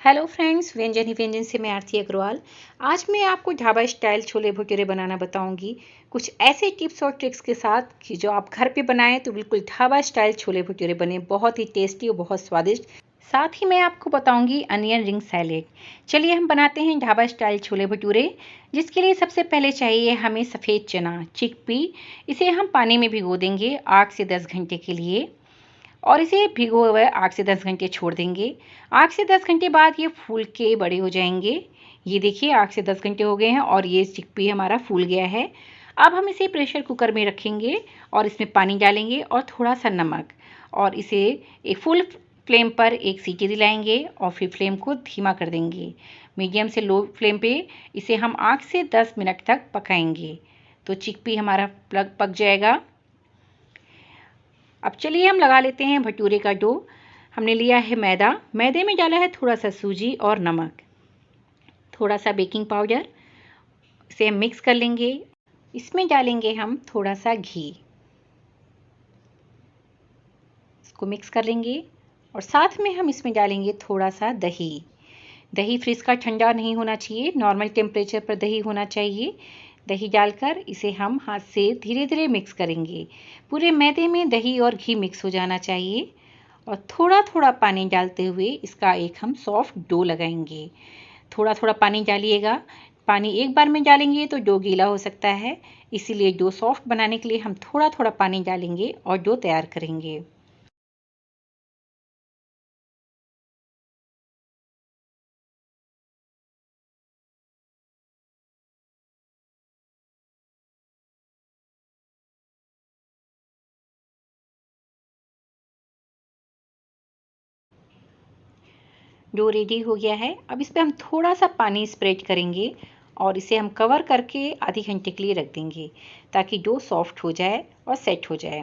Hello friends, व्यंजन ही व्यंजन से मैं आरती अग्रवाल। आज मैं आपको ढाबा स्टाइल छोले भटूरे बनाना बताऊंगी, कुछ ऐसे टिप्स और ट्रिक्स के साथ कि जो आप घर पे बनाएं तो बिल्कुल ढाबा स्टाइल छोले भटूरे बने, बहुत ही टेस्टी और बहुत स्वादिष्ट। साथ ही मैं आपको बताऊंगी अनियन रिंग सैलेड। चलिए हम बनाते हैं ढाबा स्टाइल छोले भटूरे। जिसके लिए सबसे पहले चाहिए हमें सफ़ेद चना चिकपी। इसे हम पानी में भिगो देंगे 8 से 10 घंटे के लिए और इसे भिगो हुए 8 से 10 घंटे छोड़ देंगे। 8 से 10 घंटे बाद ये फूल के बड़े हो जाएंगे। ये देखिए 8 से 10 घंटे हो गए हैं और ये चिकपी हमारा फूल गया है। अब हम इसे प्रेशर कुकर में रखेंगे और इसमें पानी डालेंगे और थोड़ा सा नमक, और इसे एक फुल फ्लेम पर एक सीटी दिलाएंगे और फिर फ्लेम को धीमा कर देंगे। मीडियम से लो फ्लेम पे इसे हम 8 से 10 मिनट तक पकाएंगे तो चिकपी हमारा पक जाएगा। अब चलिए हम लगा लेते हैं भटूरे का डो। हमने लिया है मैदा, मैदे में डाला है थोड़ा सा सूजी और नमक, थोड़ा सा बेकिंग पाउडर। इसे हम मिक्स कर लेंगे। इसमें डालेंगे हम थोड़ा सा घी, इसको मिक्स कर लेंगे और साथ में हम इसमें डालेंगे थोड़ा सा दही। दही फ्रिज का ठंडा नहीं होना चाहिए, नॉर्मल टेम्परेचर पर दही होना चाहिए। दही डालकर इसे हम हाथ से धीरे धीरे मिक्स करेंगे। पूरे मैदे में दही और घी मिक्स हो जाना चाहिए और थोड़ा थोड़ा पानी डालते हुए इसका एक हम सॉफ्ट डो लगाएंगे। थोड़ा थोड़ा पानी डालिएगा, पानी एक बार में डालेंगे तो डो गीला हो सकता है, इसीलिए डो सॉफ्ट बनाने के लिए हम थोड़ा थोड़ा पानी डालेंगे और डो तैयार करेंगे। डो रेडी हो गया है। अब इस पर हम थोड़ा सा पानी स्प्रेड करेंगे और इसे हम कवर करके आधे घंटे के लिए रख देंगे ताकि डो सॉफ्ट हो जाए और सेट हो जाए।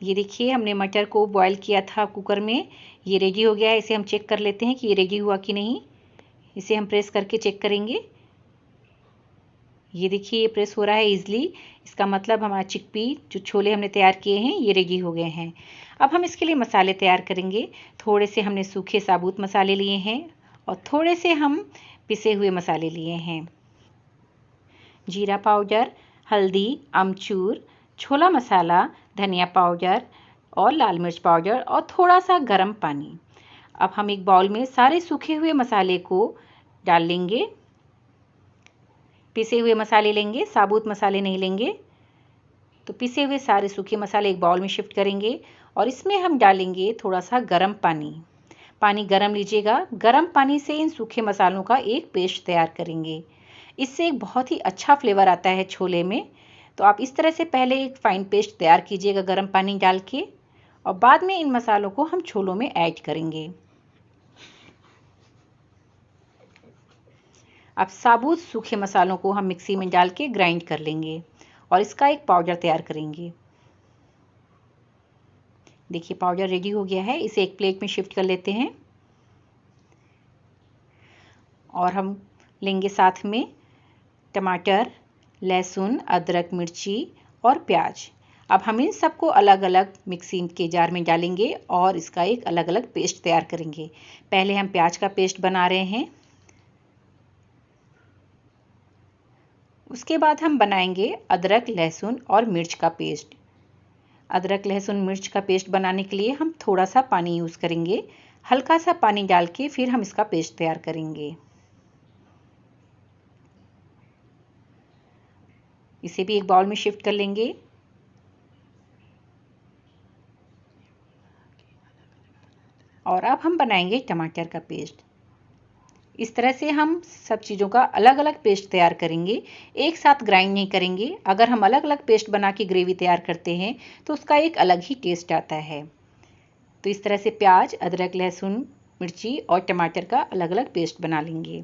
ये देखिए हमने मटर को बॉईल किया था कुकर में, ये रेडी हो गया है। इसे हम चेक कर लेते हैं कि ये रेडी हुआ कि नहीं। इसे हम प्रेस करके चेक करेंगे। ये देखिए ये प्रेस हो रहा है इजली, इसका मतलब हमारा चिकपी जो छोले हमने तैयार किए हैं ये रेडी हो गए हैं। अब हम इसके लिए मसाले तैयार करेंगे। थोड़े से हमने सूखे साबुत मसाले लिए हैं और थोड़े से हम पिसे हुए मसाले लिए हैं। जीरा पाउडर, हल्दी, अमचूर, छोला मसाला, धनिया पाउडर और लाल मिर्च पाउडर और थोड़ा सा गर्म पानी। अब हम एक बाउल में सारे सूखे हुए मसाले को डाल लेंगे। पिसे हुए मसाले लेंगे, साबुत मसाले नहीं लेंगे। तो पिसे हुए सारे सूखे मसाले एक बाउल में शिफ्ट करेंगे और इसमें हम डालेंगे थोड़ा सा गर्म पानी। पानी गर्म लीजिएगा, गर्म पानी से इन सूखे मसालों का एक पेस्ट तैयार करेंगे। इससे एक बहुत ही अच्छा फ्लेवर आता है छोले में। तो आप इस तरह से पहले एक फाइन पेस्ट तैयार कीजिएगा गर्म पानी डाल के और बाद में इन मसालों को हम छोलों में ऐड करेंगे। अब साबुत सूखे मसालों को हम मिक्सी में डाल के ग्राइंड कर लेंगे और इसका एक पाउडर तैयार करेंगे। देखिए पाउडर रेडी हो गया है, इसे एक प्लेट में शिफ्ट कर लेते हैं और हम लेंगे साथ में टमाटर, लहसुन, अदरक, मिर्ची और प्याज। अब हम इन सबको अलग अलग मिक्सी के जार में डालेंगे और इसका एक अलग अलग पेस्ट तैयार करेंगे। पहले हम प्याज का पेस्ट बना रहे हैं, उसके बाद हम बनाएंगे अदरक, लहसुन और मिर्च का पेस्ट। अदरक, लहसुन, मिर्च का पेस्ट बनाने के लिए हम थोड़ा सा पानी यूज़ करेंगे। हल्का सा पानी डाल के फिर हम इसका पेस्ट तैयार करेंगे। इसे भी एक बाउल में शिफ्ट कर लेंगे। और अब हम बनाएंगे टमाटर का पेस्ट। इस तरह से हम सब चीज़ों का अलग अलग पेस्ट तैयार करेंगे, एक साथ ग्राइंड नहीं करेंगे। अगर हम अलग अलग पेस्ट बना के ग्रेवी तैयार करते हैं तो उसका एक अलग ही टेस्ट आता है। तो इस तरह से प्याज, अदरक, लहसुन, मिर्ची और टमाटर का अलग अलग पेस्ट बना लेंगे।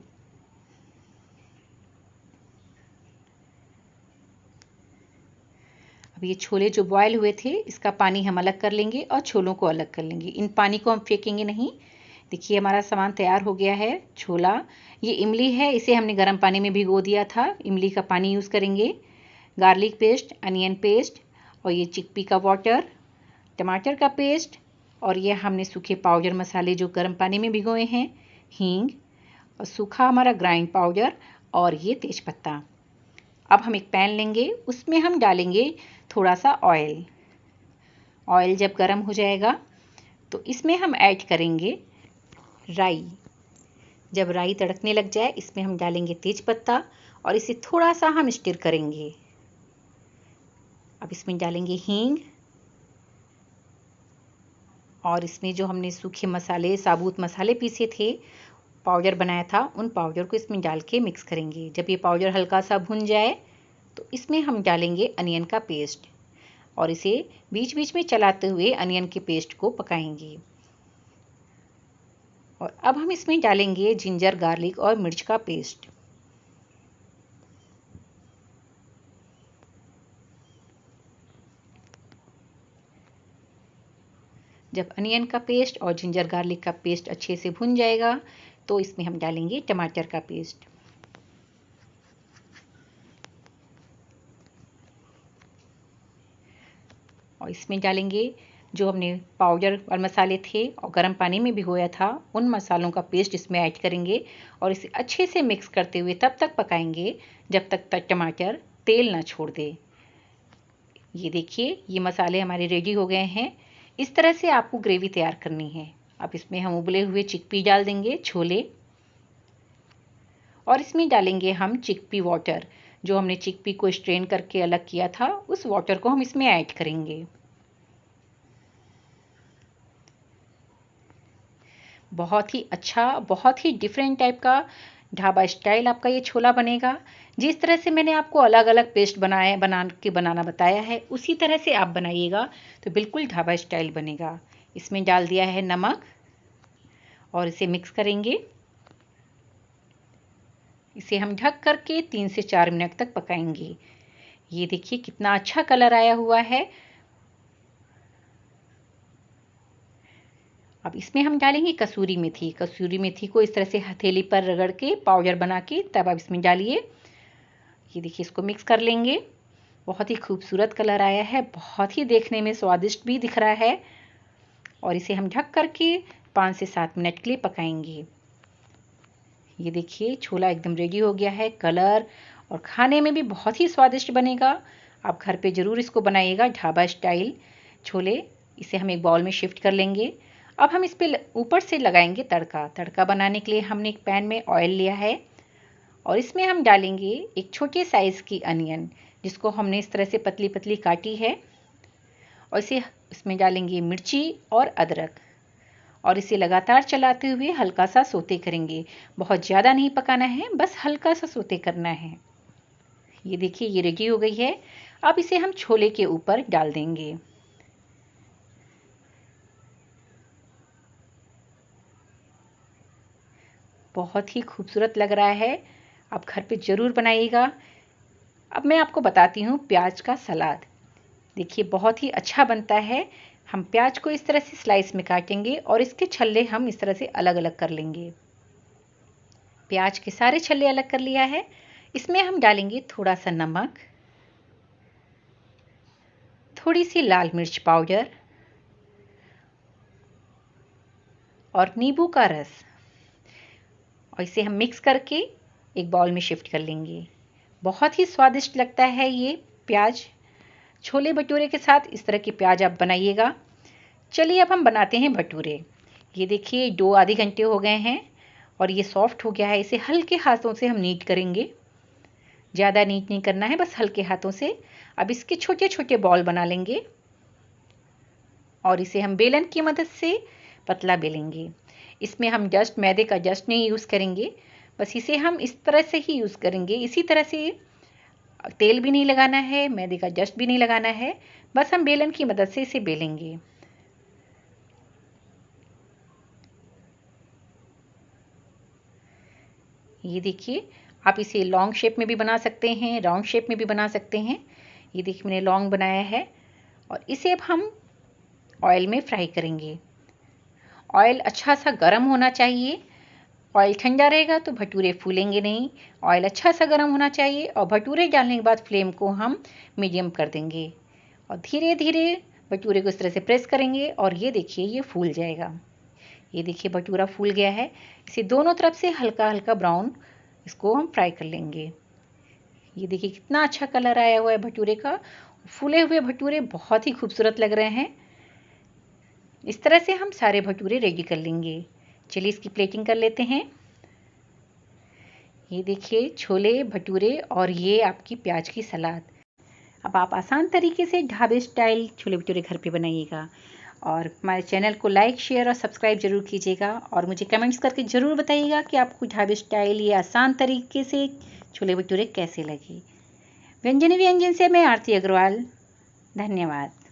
अब ये छोले जो बॉयल हुए थे इसका पानी हम अलग कर लेंगे और छोलों को अलग कर लेंगे। इन पानी को हम फेंकेंगे नहीं। देखिए हमारा सामान तैयार हो गया है। छोला, ये इमली है, इसे हमने गर्म पानी में भिगो दिया था, इमली का पानी यूज़ करेंगे। गार्लिक पेस्ट, अनियन पेस्ट और ये चिकपी का वाटर, टमाटर का पेस्ट और ये हमने सूखे पाउडर मसाले जो गर्म पानी में भिगोए हैं, हींग और सूखा हमारा ग्राइंड पाउडर और ये तेज़पत्ता। अब हम एक पैन लेंगे, उसमें हम डालेंगे थोड़ा सा ऑयल। ऑयल जब गर्म हो जाएगा तो इसमें हम ऐड करेंगे राई। जब राई तड़कने लग जाए इसमें हम डालेंगे तेज़पत्ता और इसे थोड़ा सा हम स्टिर करेंगे। अब इसमें डालेंगे हींग और इसमें जो हमने सूखे मसाले, साबुत मसाले पीसे थे, पाउडर बनाया था, उन पाउडर को इसमें डाल के मिक्स करेंगे। जब ये पाउडर हल्का सा भुन जाए तो इसमें हम डालेंगे अनियन का पेस्ट और इसे बीच बीच में चलाते हुए अनियन के पेस्ट को पकाएंगे। और अब हम इसमें डालेंगे जिंजर, गार्लिक और मिर्च का पेस्ट। जब अनियन का पेस्ट और जिंजर गार्लिक का पेस्ट अच्छे से भुन जाएगा तो इसमें हम डालेंगे टमाटर का पेस्ट। और इसमें डालेंगे जो हमने पाउडर और मसाले थे और गर्म पानी में भिगोया था, उन मसालों का पेस्ट इसमें ऐड करेंगे और इसे अच्छे से मिक्स करते हुए तब तक पकाएंगे जब तक टमाटर तेल ना छोड़ दे। ये देखिए, ये मसाले हमारे रेडी हो गए हैं। इस तरह से आपको ग्रेवी तैयार करनी है। अब इसमें हम उबले हुए चिकपी डाल देंगे, छोले, और इसमें डालेंगे हम चिकपी वाटर। जो हमने चिकपी को स्ट्रेन करके अलग किया था, उस वाटर को हम इसमें ऐड करेंगे। बहुत ही अच्छा, बहुत ही डिफरेंट टाइप का ढाबा स्टाइल आपका ये छोला बनेगा। जिस तरह से मैंने आपको अलग अलग पेस्ट बनाना बताया है, उसी तरह से आप बनाइएगा तो बिल्कुल ढाबा स्टाइल बनेगा। इसमें डाल दिया है नमक और इसे मिक्स करेंगे। इसे हम ढक करके 3 से 4 मिनट तक पकाएंगे। ये देखिए कितना अच्छा कलर आया हुआ है। अब इसमें हम डालेंगे कसूरी मेथी। कसूरी मेथी को इस तरह से हथेली पर रगड़ के पाउडर बना के तब आप इसमें डालिए। ये देखिए, इसको मिक्स कर लेंगे। बहुत ही खूबसूरत कलर आया है, बहुत ही देखने में स्वादिष्ट भी दिख रहा है। और इसे हम ढक करके 5 से 7 मिनट के लिए पकाएंगे। ये देखिए, छोला एकदम रेडी हो गया है। कलर और खाने में भी बहुत ही स्वादिष्ट बनेगा। आप घर पे ज़रूर इसको बनाइएगा, ढाबा स्टाइल छोले। इसे हम एक बाउल में शिफ्ट कर लेंगे। अब हम इस पे ऊपर से लगाएंगे तड़का। तड़का बनाने के लिए हमने एक पैन में ऑयल लिया है और इसमें हम डालेंगे एक छोटे साइज़ की अनियन, जिसको हमने इस तरह से पतली पतली काटी है। और इसमें डालेंगे मिर्ची और अदरक और इसे लगातार चलाते हुए हल्का सा सोते करेंगे। बहुत ज़्यादा नहीं पकाना है, बस हल्का सा सोते करना है। ये देखिए, ये रेडी हो गई है। अब इसे हम छोले के ऊपर डाल देंगे। बहुत ही खूबसूरत लग रहा है। आप घर पे ज़रूर बनाइएगा। अब मैं आपको बताती हूँ प्याज का सलाद। देखिए, बहुत ही अच्छा बनता है। हम प्याज को इस तरह से स्लाइस में काटेंगे और इसके छल्ले हम इस तरह से अलग अलग कर लेंगे। प्याज के सारे छल्ले अलग कर लिया है। इसमें हम डालेंगे थोड़ा सा नमक, थोड़ी सी लाल मिर्च पाउडर और नींबू का रस, और इसे हम मिक्स करके एक बाउल में शिफ्ट कर लेंगे। बहुत ही स्वादिष्ट लगता है ये प्याज। छोले भटूरे के साथ इस तरह के प्याज आप बनाइएगा। चलिए अब हम बनाते हैं भटूरे। ये देखिए, डो आधे घंटे हो गए हैं और ये सॉफ्ट हो गया है। इसे हल्के हाथों से हम नीट करेंगे। ज़्यादा नीट नहीं करना है, बस हल्के हाथों से। अब इसके छोटे छोटे बॉल बना लेंगे और इसे हम बेलन की मदद से पतला बेलेंगे। इसमें हम मैदे का डस्ट नहीं यूज़ करेंगे, बस इसे हम इस तरह से ही यूज़ करेंगे। इसी तरह से तेल भी नहीं लगाना है, मैदे का डस्ट भी नहीं लगाना है, बस हम बेलन की मदद से इसे बेलेंगे। ये देखिए, आप इसे लॉन्ग शेप में भी बना सकते हैं, राउंड शेप में भी बना सकते हैं। ये देखिए, मैंने लॉन्ग बनाया है और इसे अब हम ऑयल में फ्राई करेंगे। ऑयल अच्छा सा गर्म होना चाहिए। ऑयल ठंडा रहेगा तो भटूरे फूलेंगे नहीं। ऑयल अच्छा सा गर्म होना चाहिए और भटूरे डालने के बाद फ्लेम को हम मीडियम कर देंगे और धीरे धीरे भटूरे को इस तरह से प्रेस करेंगे और ये देखिए ये फूल जाएगा। ये देखिए भटूरा फूल गया है। इसे दोनों तरफ से हल्का हल्का ब्राउन इसको हम फ्राई कर लेंगे। ये देखिए कितना अच्छा कलर आया हुआ है भटूरे का। फूले हुए भटूरे बहुत ही खूबसूरत लग रहे हैं। इस तरह से हम सारे भटूरे रेडी कर लेंगे। चलिए इसकी प्लेटिंग कर लेते हैं। ये देखिए छोले भटूरे और ये आपकी प्याज की सलाद। अब आप आसान तरीके से ढाबे स्टाइल छोले भटूरे घर पे बनाइएगा और हमारे चैनल को लाइक शेयर और सब्सक्राइब जरूर कीजिएगा और मुझे कमेंट्स करके ज़रूर बताइएगा कि आपको ढाबे स्टाइल ये आसान तरीके से छोले भटूरे कैसे लगे। व्यंजन से मैं आरती अग्रवाल। धन्यवाद।